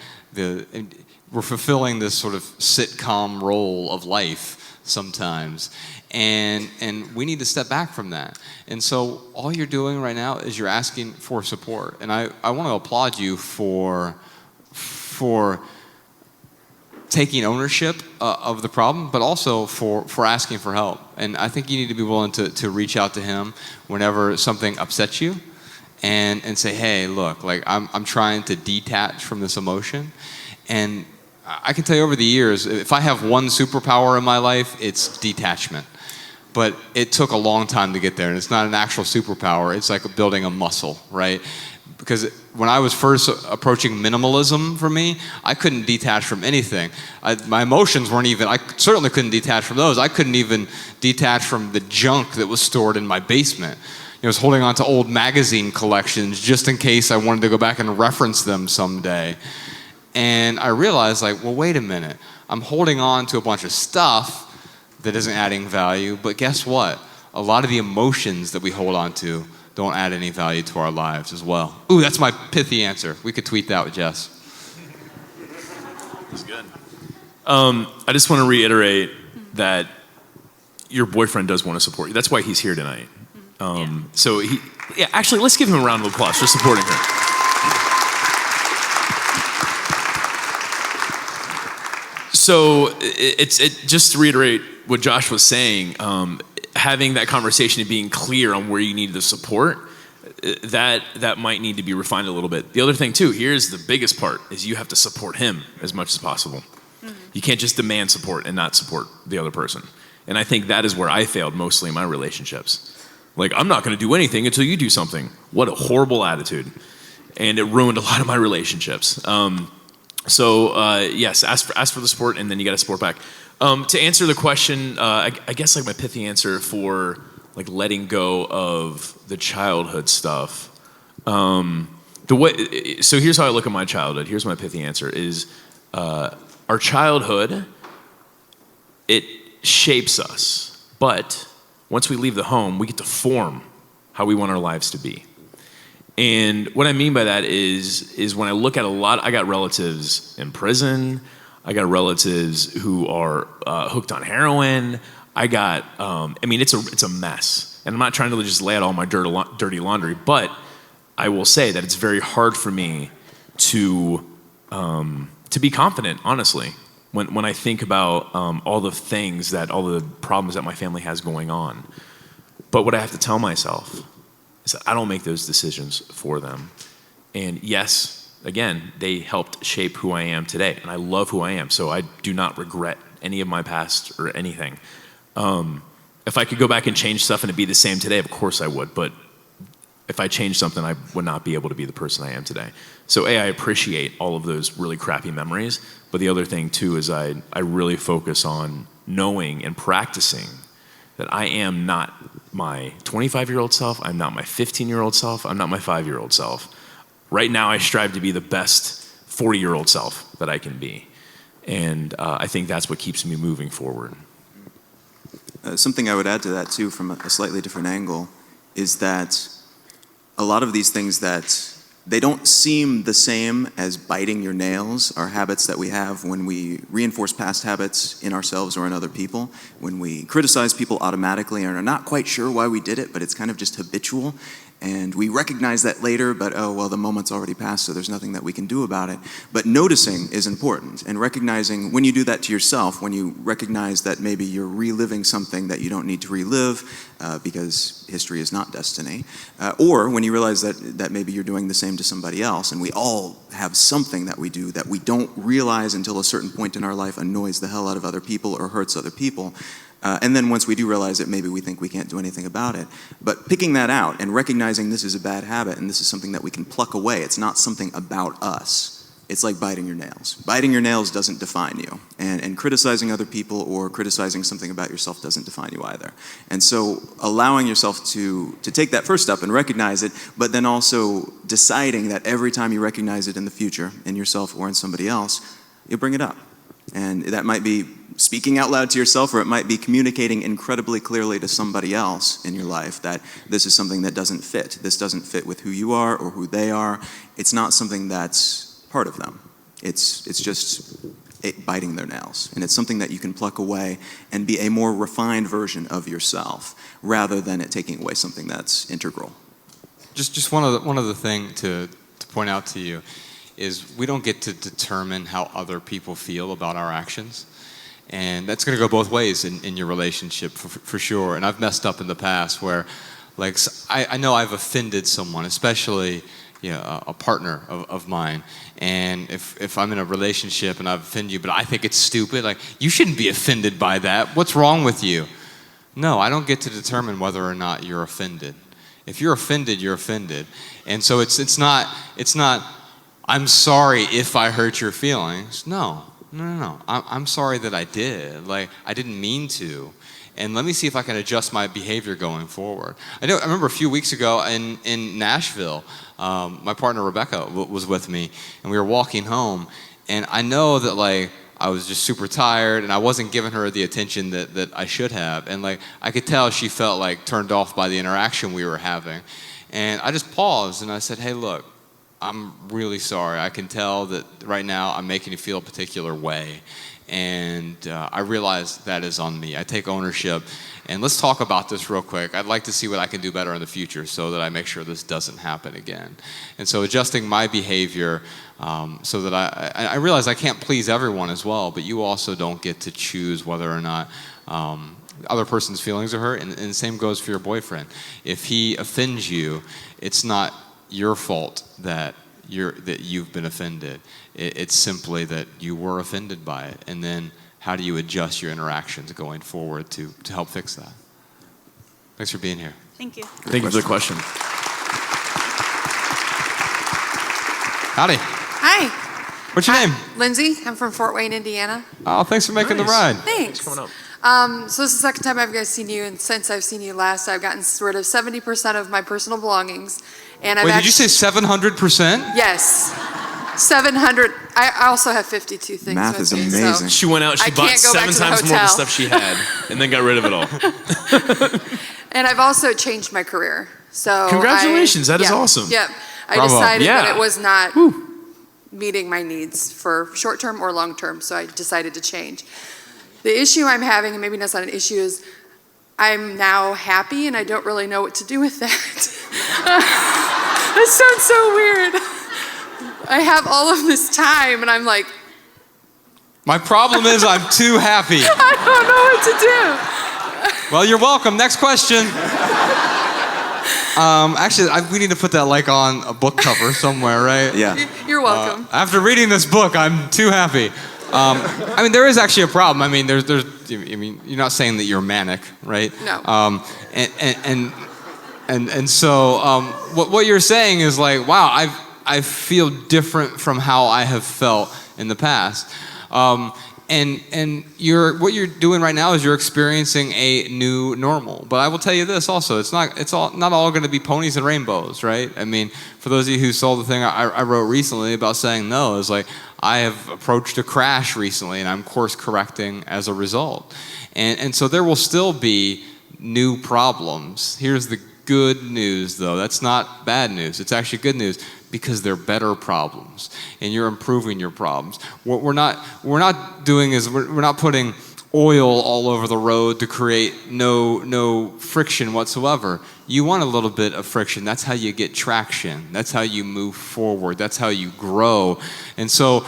Speaker 3: we're fulfilling this sort of sitcom role of life sometimes, and we need to step back from that. And so all you're doing right now is you're asking for support, and I want to applaud you for taking ownership of the problem, but also for asking for help. And I think you need to be willing to reach out to him whenever something upsets you, and say, hey, look, like I'm trying to detach from this emotion. And I can tell you over the years, if I have one superpower in my life, it's detachment. But it took a long time to get there, and it's not an actual superpower. It's like building a muscle, right? Because when I was first approaching minimalism for me, I couldn't detach from anything. My emotions weren't even, I certainly couldn't detach from those. I couldn't even detach from the junk that was stored in my basement. I was holding on to old magazine collections just in case I wanted to go back and reference them someday. And I realized, like, well, wait a minute. I'm holding on to a bunch of stuff that isn't adding value, but guess what? A lot of the emotions that we hold on to don't add any value to our lives as well. Ooh, that's my pithy answer. We could tweet that with Jess.
Speaker 4: That's good. I just want to reiterate that your boyfriend does want to support you. That's why he's here tonight. So actually, let's give him a round of applause for supporting her. So just to reiterate what Josh was saying, having that conversation and being clear on where you need the support, that might need to be refined a little bit. The other thing too, here's the biggest part, is you have to support him as much as possible. You can't just demand support and not support the other person. And I think that is where I failed mostly in my relationships. Like, I'm not going to do anything until you do something. What a horrible attitude. And it ruined a lot of my relationships. Yes, ask for the support, and then you got to support back. To answer the question, I guess like my pithy answer for like letting go of the childhood stuff. So here's how I look at my childhood. Here's my pithy answer: is our childhood, it shapes us, but once we leave the home, we get to form how we want our lives to be. And what I mean by that is when I look at I got relatives in prison, I got relatives who are hooked on heroin. It's a mess. And I'm not trying to just lay out all my dirty laundry, but I will say that it's very hard for me to be confident, honestly, when I think about all the problems that my family has going on. But what I have to tell myself is that I don't make those decisions for them. And yes, again, they helped shape who I am today, and I love who I am, so I do not regret any of my past or anything. If I could go back and change stuff and it'd be the same today, of course I would, but if I changed something, I would not be able to be the person I am today. So I appreciate all of those really crappy memories, but the other thing too is I really focus on knowing and practicing that I am not my 25-year-old self, I'm not my 15-year-old self, I'm not my 5-year-old self. Right now I strive to be the best 40-year-old self that I can be. And I think that's what keeps me moving forward.
Speaker 5: Something I would add to that too, from a slightly different angle, is that a lot of these things that they don't seem the same as biting your nails are habits that we have when we reinforce past habits in ourselves or in other people, when we criticize people automatically and are not quite sure why we did it, but it's kind of just habitual. And we recognize that later, but the moment's already passed, so there's nothing that we can do about it. But noticing is important, and recognizing when you do that to yourself, when you recognize that maybe you're reliving something that you don't need to relive because history is not destiny, or when you realize that maybe you're doing the same to somebody else, and we all have something that we do that we don't realize until a certain point in our life annoys the hell out of other people or hurts other people. And then once we do realize it, maybe we think we can't do anything about it. But picking that out and recognizing this is a bad habit and this is something that we can pluck away, it's not something about us. It's like biting your nails. Biting your nails doesn't define you. And criticizing other people or criticizing something about yourself doesn't define you either. And so allowing yourself to take that first step and recognize it, but then also deciding that every time you recognize it in the future, in yourself or in somebody else, you'll bring it up. And that might be speaking out loud to yourself, or it might be communicating incredibly clearly to somebody else in your life that this is something that doesn't fit. This doesn't fit with who you are or who they are. It's not something that's part of them. It's just biting their nails. And it's something that you can pluck away and be a more refined version of yourself rather than it taking away something that's integral.
Speaker 3: Just one other thing to point out to you is we don't get to determine how other people feel about our actions. And that's going to go both ways in your relationship, for sure. And I've messed up in the past where, like, I know I've offended someone, especially a partner of mine. And if I'm in a relationship and I've offended you, but I think it's stupid, like, you shouldn't be offended by that. What's wrong with you? No, I don't get to determine whether or not you're offended. If you're offended, you're offended. And so it's not, I'm sorry if I hurt your feelings. No. I'm sorry that I did. Like, I didn't mean to. And let me see if I can adjust my behavior going forward. I remember a few weeks ago in Nashville, my partner Rebecca was with me, and we were walking home. And I know that, like, I was just super tired, and I wasn't giving her the attention that I should have. And, like, I could tell she felt, like, turned off by the interaction we were having. And I just paused, and I said, hey, look, I'm really sorry. I can tell that right now I'm making you feel a particular way. And I realize that is on me. I take ownership. And let's talk about this real quick. I'd like to see what I can do better in the future so that I make sure this doesn't happen again. And so adjusting my behavior so that I realize I can't please everyone as well, but you also don't get to choose whether or not other person's feelings are hurt. And the same goes for your boyfriend. If he offends you, it's not your fault that you've been offended. It's simply that you were offended by it. And then how do you adjust your interactions going forward to help fix that? Thanks for being here.
Speaker 8: Thank you.
Speaker 4: Thank you for the question.
Speaker 3: Howdy.
Speaker 9: Hi.
Speaker 3: What's your name?
Speaker 9: Lindsay. I'm from Fort Wayne, Indiana.
Speaker 3: Oh, thanks for making the ride.
Speaker 9: Thanks.
Speaker 4: Coming up.
Speaker 9: So this is the second time I've seen you, and since I've seen you last, I've gotten rid of 70% of my personal belongings. And
Speaker 3: Wait, did you say 700%?
Speaker 9: Yes. 700. I also have 52 things.
Speaker 5: Math
Speaker 9: with
Speaker 5: is
Speaker 9: me,
Speaker 5: amazing.
Speaker 4: She went out, she
Speaker 9: I
Speaker 4: bought
Speaker 9: can't go back
Speaker 4: 7
Speaker 9: to the
Speaker 4: times more of the
Speaker 9: hotel.
Speaker 4: stuff she had, and then got rid of it all.
Speaker 9: And I've also changed my career. So
Speaker 4: Congratulations, that is awesome.
Speaker 9: Yep. I
Speaker 3: Bravo.
Speaker 9: decided
Speaker 4: Yeah.
Speaker 9: that it was not meeting my needs for short term or long term, so I decided to change. The issue I'm having, and maybe that's not an issue, is I'm now happy and I don't really know what to do with that. That sounds so weird. I have all of this time and I'm like,
Speaker 3: My problem is I'm too happy.
Speaker 9: I don't know what to do.
Speaker 3: Well, you're welcome. Next question. Actually, we need to put that like on a book cover somewhere, right?
Speaker 5: Yeah.
Speaker 9: You're welcome.
Speaker 3: After reading this book, I'm too happy. I mean, there is actually a problem. I mean, you're not saying that you're manic, right?
Speaker 9: No.
Speaker 3: And so what you're saying is like, wow, I feel different from how I have felt in the past. And what you're doing right now is you're experiencing a new normal. But I will tell you this also: it's not all going to be ponies and rainbows, right? I mean, for those of you who saw the thing I wrote recently about saying no, is like I have approached a crash recently, and I'm course correcting as a result. And so there will still be new problems. Here's the good news, though. That's not bad news. It's actually good news, because they're better problems, and you're improving your problems. What we're not doing is we're not putting oil all over the road to create no friction whatsoever. You want a little bit of friction. That's how you get traction. That's how you move forward. That's how you grow. And so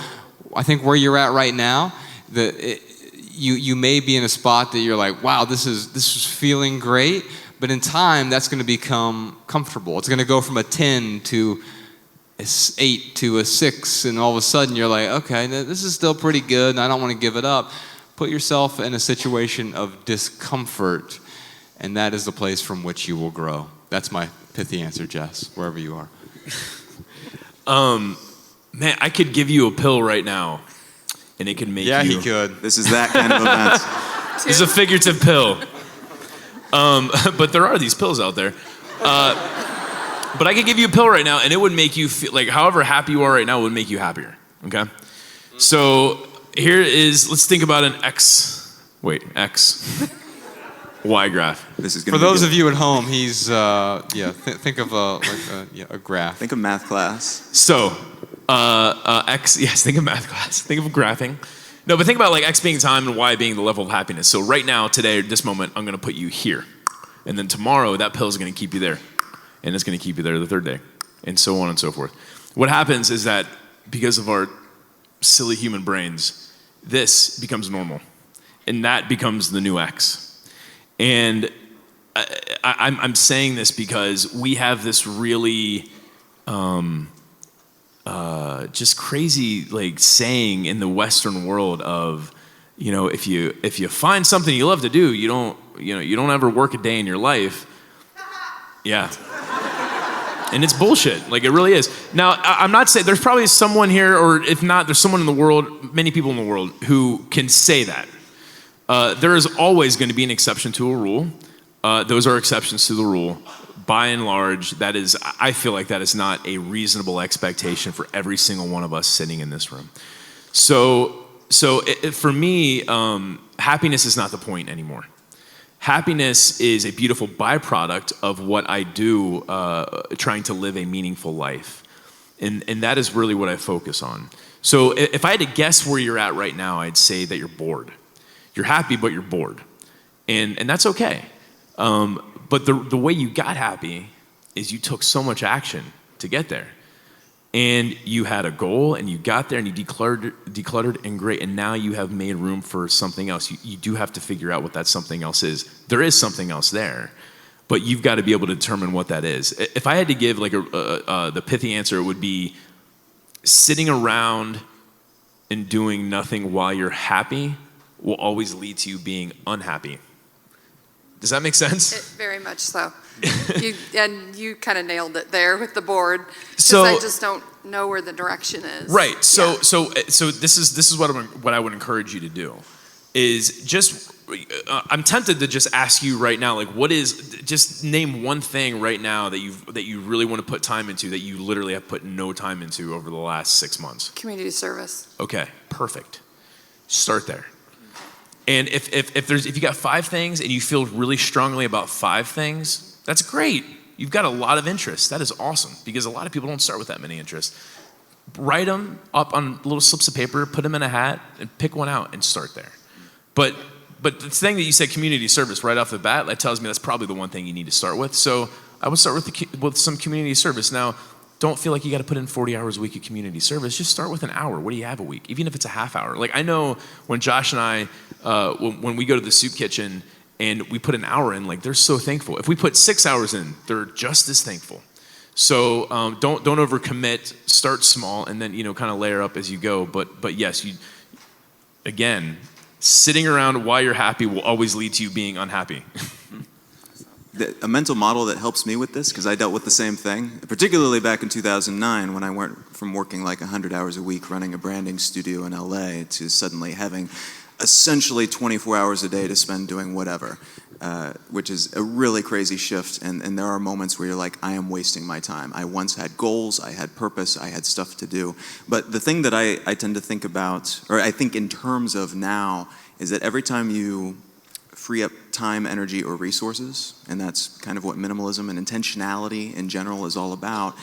Speaker 3: I think where you're at right now, you may be in a spot that you're like, wow, this is feeling great, but in time that's going to become comfortable. It's going to go from a 10 to an 8 to a 6, and all of a sudden you're like, okay, this is still pretty good, and I don't want to give it up. Put yourself in a situation of discomfort, and that is the place from which you will grow. That's my pithy answer, Jess, wherever you are.
Speaker 4: Man, I could give you a pill right now, and it could make you...
Speaker 3: Yeah, he could.
Speaker 5: This is that kind of event.
Speaker 4: This is a figurative pill. But there are these pills out there. But I could give you a pill right now, and it would make you feel like however happy you are right now would make you happier. Okay? So here is, let's think about an X, Y graph.
Speaker 5: This is
Speaker 3: For
Speaker 5: gonna
Speaker 3: those
Speaker 5: be
Speaker 3: of you at home, he's think of a graph.
Speaker 5: Think of math class.
Speaker 4: So X, yes, think of math class. Think of graphing. No, but think about like X being time and Y being the level of happiness. So right now, today, this moment, I'm going to put you here. And then tomorrow, that pill is going to keep you there. And it's going to keep you there the third day. And so on and so forth. What happens is that because of our silly human brains, this becomes normal. And that becomes the new X. And I'm saying this because we have this really just crazy like saying in the Western world of, if you find something you love to do, you don't ever work a day in your life. Yeah. And it's bullshit. Like, it really is. Now, I'm not saying, there's probably someone here, or if not, there's someone in the world, many people in the world, who can say that. There is always going to be an exception to a rule. Those are exceptions to the rule. By and large, I feel like that is not a reasonable expectation for every single one of us sitting in this room. So for me, happiness is not the point anymore. Happiness is a beautiful byproduct of what I do, trying to live a meaningful life. And that is really what I focus on. So if I had to guess where you're at right now, I'd say that you're bored. You're happy, but you're bored. And that's okay. But the way you got happy is you took so much action to get there. And you had a goal, and you got there, and you decluttered, and great, and now you have made room for something else. You do have to figure out what that something else is. There is something else there, but you've got to be able to determine what that is. If I had to give like the pithy answer, it would be sitting around and doing nothing while you're happy will always lead to you being unhappy. Does that make sense?
Speaker 9: Very much so. You kind of nailed it there with the board.
Speaker 4: So
Speaker 9: I just don't know where the direction is.
Speaker 4: Right. So this is what I would encourage you to do, is just I'm tempted to just ask you right now, like, just name one thing right now that you really want to put time into that you literally have put no time into over the last 6 months.
Speaker 9: Community service.
Speaker 4: Okay, perfect. Start there. And if you got 5 things and you feel really strongly about 5 things, that's great. You've got a lot of interests. That is awesome, because a lot of people don't start with that many interests. Write them up on little slips of paper, put them in a hat, and pick one out and start there. But the thing that you said, community service, right off the bat, that tells me that's probably the one thing you need to start with. So I would start with some community service. Now, don't feel like you got to put in 40 hours a week of community service. Just start with an hour. What do you have a week? Even if it's a half hour. Like, I know when Josh and I, when we go to the soup kitchen and we put an hour in, like, they're so thankful. If we put 6 hours in, they're just as thankful. So don't overcommit. Start small, and then kind of layer up as you go. But yes, again, sitting around while you're happy will always lead to you being unhappy.
Speaker 5: A mental model that helps me with this, because I dealt with the same thing, particularly back in 2009 when I went from working like 100 hours a week running a branding studio in LA to suddenly having essentially 24 hours a day to spend doing whatever, which is a really crazy shift. And there are moments where you're like, I am wasting my time. I once had goals, I had purpose, I had stuff to do. But the thing that I tend to think about, or I think in terms of now, is that every time you free up time, energy, or resources, and that's kind of what minimalism and intentionality in general is all about,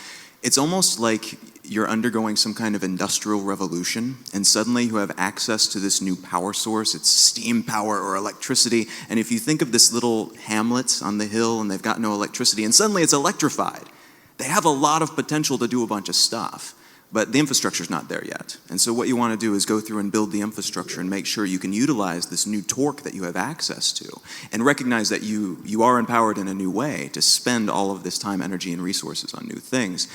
Speaker 5: it's almost like you're undergoing some kind of industrial revolution, and suddenly you have access to this new power source. It's steam power or electricity, and if you think of this little hamlet on the hill and they've got no electricity, and suddenly it's electrified, they have a lot of potential to do a bunch of stuff. But the infrastructure's not there yet. And so what you want to do is go through and build the infrastructure and make sure you can utilize this new torque that you have access to, and recognize that you are empowered in a new way to spend all of this time, energy, and resources on new things.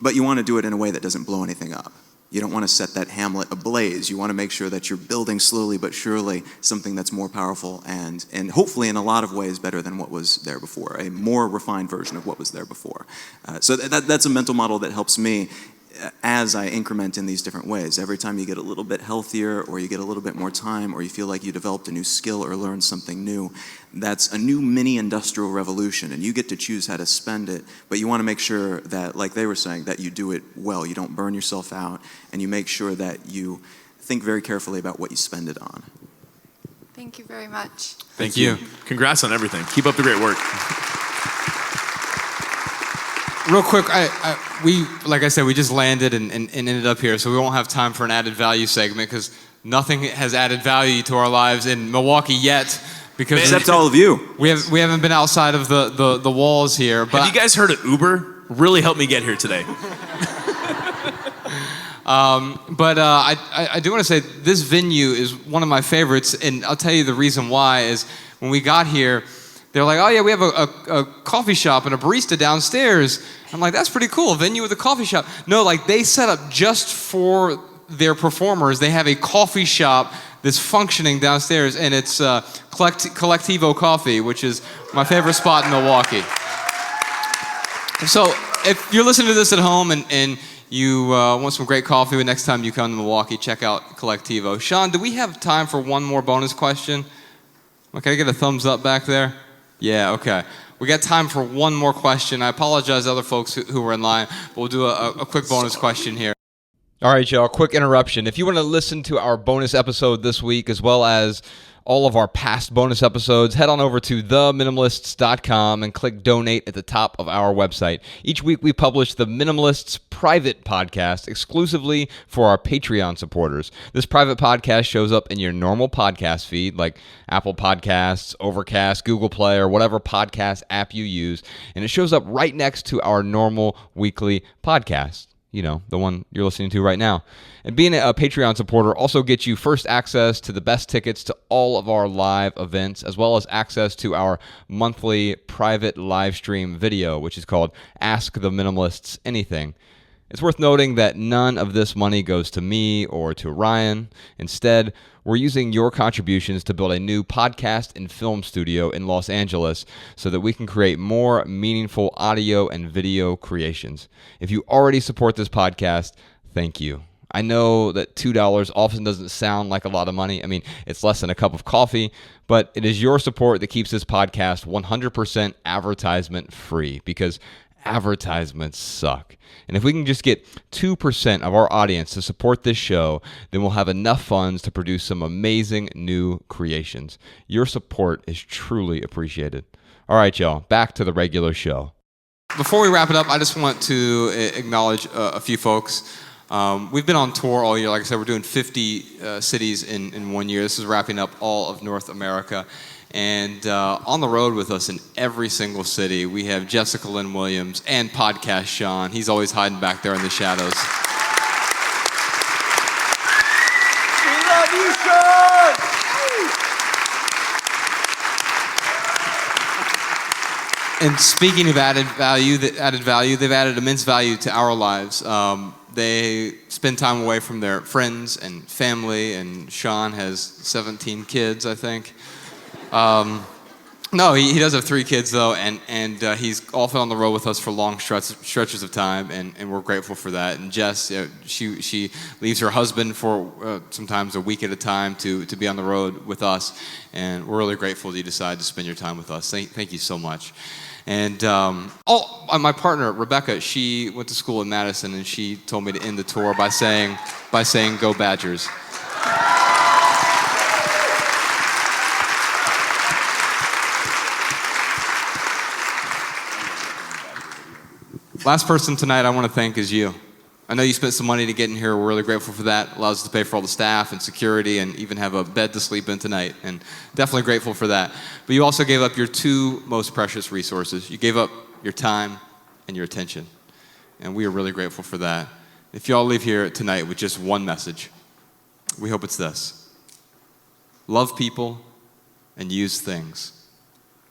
Speaker 5: But you want to do it in a way that doesn't blow anything up. You don't want to set that hamlet ablaze. You want to make sure that you're building slowly but surely something that's more powerful and hopefully in a lot of ways better than what was there before, a more refined version of what was there before. So that's a mental model that helps me as I increment in these different ways. Every time you get a little bit healthier, or you get a little bit more time, or you feel like you developed a new skill or learned something new, that's a new mini industrial revolution, and you get to choose how to spend it. But you want to make sure that, like they were saying, that you do it well. You don't burn yourself out, and you make sure that you think very carefully about what you spend it on.
Speaker 9: Thank you very much.
Speaker 4: Thank you. Congrats on everything. Keep up the great work.
Speaker 3: Real quick, we like I said, we just landed and ended up here, so we won't have time for an added value segment because nothing has added value to our lives in Milwaukee yet. Because
Speaker 5: except all of you,
Speaker 3: we haven't been outside of the walls here. But
Speaker 4: have you guys heard of Uber? Really helped me get here today.
Speaker 3: But I do want to say this venue is one of my favorites, and I'll tell you the reason why is when we got here, they're like, oh yeah, we have a coffee shop and a barista downstairs. I'm like, that's pretty cool, a venue with a coffee shop. No, like they set up just for their performers. They have a coffee shop that's functioning downstairs, and it's Collectivo Coffee, which is my favorite spot in Milwaukee. So if you're listening to this at home and you want some great coffee the next time you come to Milwaukee, check out Collectivo. Sean, do we have time for one more bonus question? Can I get a thumbs up back there? Yeah, okay. We got time for one more question. I apologize to other folks who were in line, but we'll do a quick bonus question here.
Speaker 1: All right, y'all, quick interruption. If you want to listen to our bonus episode this week, as well as all of our past bonus episodes, head on over to theminimalists.com and click donate at the top of our website. Each week we publish the Minimalists private podcast exclusively for our Patreon supporters. This private podcast shows up in your normal podcast feed like Apple Podcasts, Overcast, Google Play, or whatever podcast app you use, and it shows up right next to our normal weekly podcast. You know, the one you're listening to right now. And being a Patreon supporter also gets you first access to the best tickets to all of our live events, as well as access to our monthly private live stream video, which is called Ask the Minimalists Anything. It's worth noting that none of this money goes to me or to Ryan. Instead, we're using your contributions to build a new podcast and film studio in Los Angeles so that we can create more meaningful audio and video creations. If you already support this podcast, thank you. I know that $2 often doesn't sound like a lot of money. I mean, it's less than a cup of coffee, but it is your support that keeps this podcast 100% advertisement free, because advertisements suck. And if we can just get 2% of our audience to support this show, then we'll have enough funds to produce some amazing new creations. Your support is truly appreciated. All right, y'all, back to the regular show.
Speaker 3: Before we wrap it up, I just want to acknowledge a few folks. We've been on tour all year. Like I said, we're doing 50 cities in 1 year. This is wrapping up all of North America. And on the road with us in every single city, we have Jessica Lynn Williams and Podcast Sean. He's always hiding back there in the shadows.
Speaker 10: We love you, Sean!
Speaker 3: And speaking of added value, they've added immense value to our lives. They spend time away from their friends and family, and Sean has 17 kids, I think. No, he does have 3 kids though, and he's often on the road with us for long stretches of time, and we're grateful for that. And Jess, she leaves her husband for sometimes a week at a time to be on the road with us, and we're really grateful that you decided to spend your time with us. Thank you so much. And my partner Rebecca, she went to school in Madison, and she told me to end the tour by saying "Go Badgers." Last person tonight I want to thank is you. I know you spent some money to get in here. We're really grateful for that. It allows us to pay for all the staff and security and even have a bed to sleep in tonight, and definitely grateful for that. But you also gave up your 2 most precious resources. You gave up your time and your attention, and we are really grateful for that. If y'all leave here tonight with just one message, we hope it's this: love people and use things,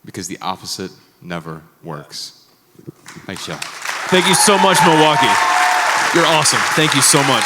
Speaker 3: because the opposite never works. Thanks, y'all.
Speaker 4: Thank you so much, Milwaukee. You're awesome. Thank you so much.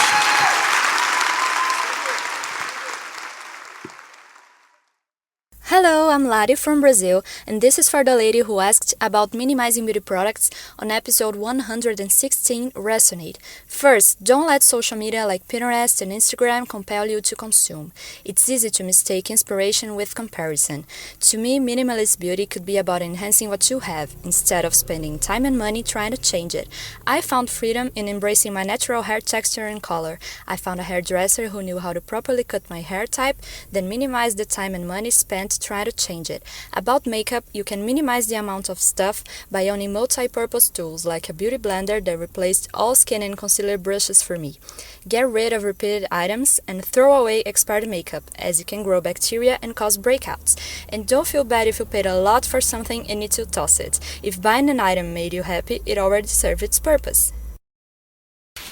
Speaker 11: Hello, I'm Lari from Brazil, and this is for the lady who asked about minimizing beauty products on episode 116, Resonate. First, don't let social media like Pinterest and Instagram compel you to consume. It's easy to mistake inspiration with comparison. To me, minimalist beauty could be about enhancing what you have, instead of spending time and money trying to change it. I found freedom in embracing my natural hair texture and color. I found a hairdresser who knew how to properly cut my hair type, then minimize the time and money spent try to change it. About makeup, you can minimize the amount of stuff by owning multi-purpose tools like a beauty blender that replaced all skin and concealer brushes for me. Get rid of repeated items and throw away expired makeup, as it can grow bacteria and cause breakouts. And don't feel bad if you paid a lot for something and need to toss it. If buying an item made you happy, it already served its purpose.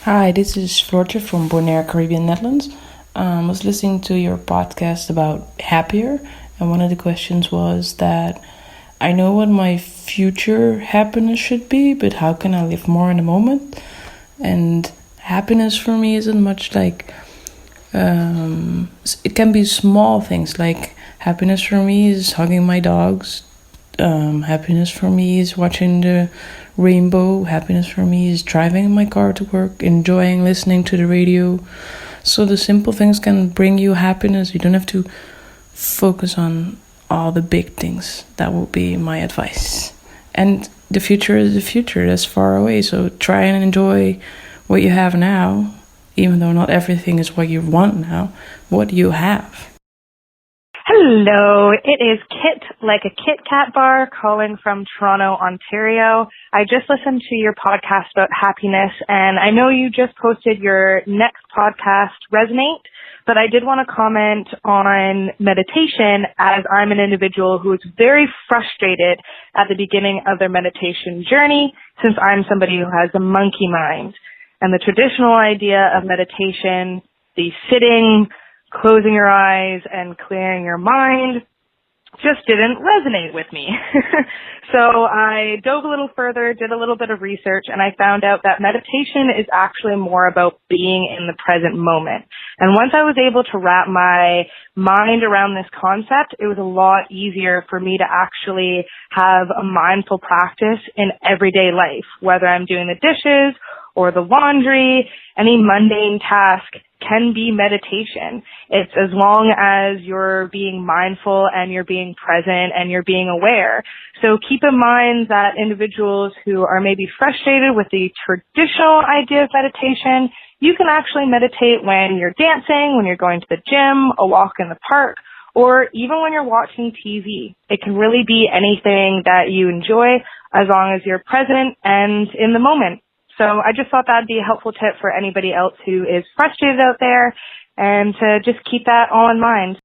Speaker 12: Hi, this is Floortje from Bonaire, Caribbean, Netherlands. I was listening to your podcast about happier, and one of the questions was that I know what my future happiness should be, but how can I live more in the moment? And happiness for me isn't much like, it can be small things, like happiness for me is hugging my dogs. Happiness for me is watching the rainbow. Happiness for me is driving in my car to work, enjoying listening to the radio. So the simple things can bring you happiness. You don't have to focus on all the big things. That would be my advice. And the future is the future. That's far away. So try and enjoy what you have now, even though not everything is what you want now, what you have.
Speaker 13: Hello, it is Kit, like a Kit Kat bar, calling from Toronto, Ontario. I just listened to your podcast about happiness, and I know you just posted your next podcast, Resonate, but I did want to comment on meditation, as I'm an individual who is very frustrated at the beginning of their meditation journey, since I'm somebody who has a monkey mind. And the traditional idea of meditation, the sitting, closing your eyes and clearing your mind, just didn't resonate with me. So I dove a little further, did a little bit of research, and I found out that meditation is actually more about being in the present moment. And once I was able to wrap my mind around this concept, it was a lot easier for me to actually have a mindful practice in everyday life, whether I'm doing the dishes or the laundry, any mundane task can be meditation. It's as long as you're being mindful and you're being present and you're being aware. So keep in mind that individuals who are maybe frustrated with the traditional idea of meditation, you can actually meditate when you're dancing, when you're going to the gym, a walk in the park, or even when you're watching TV. It can really be anything that you enjoy as long as you're present and in the moment. So I just thought that'd be a helpful tip for anybody else who is frustrated out there, and to just keep that all in mind.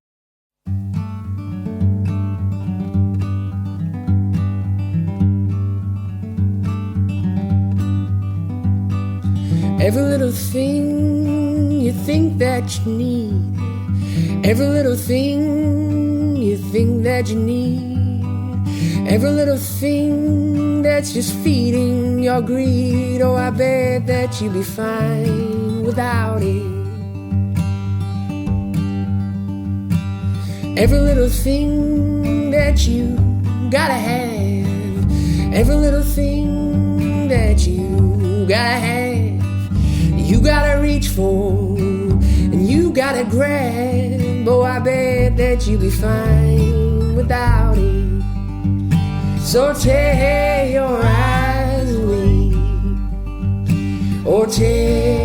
Speaker 2: Every little thing you think that you need, every little thing you think that you need, every little thing that's just feeding your greed. Oh, I bet that you'd be fine without it. Every little thing that you gotta have, every little thing that you gotta have, you gotta reach for and you gotta grab. Oh, I bet that you'd be fine without it. So tear your eyes away, or tear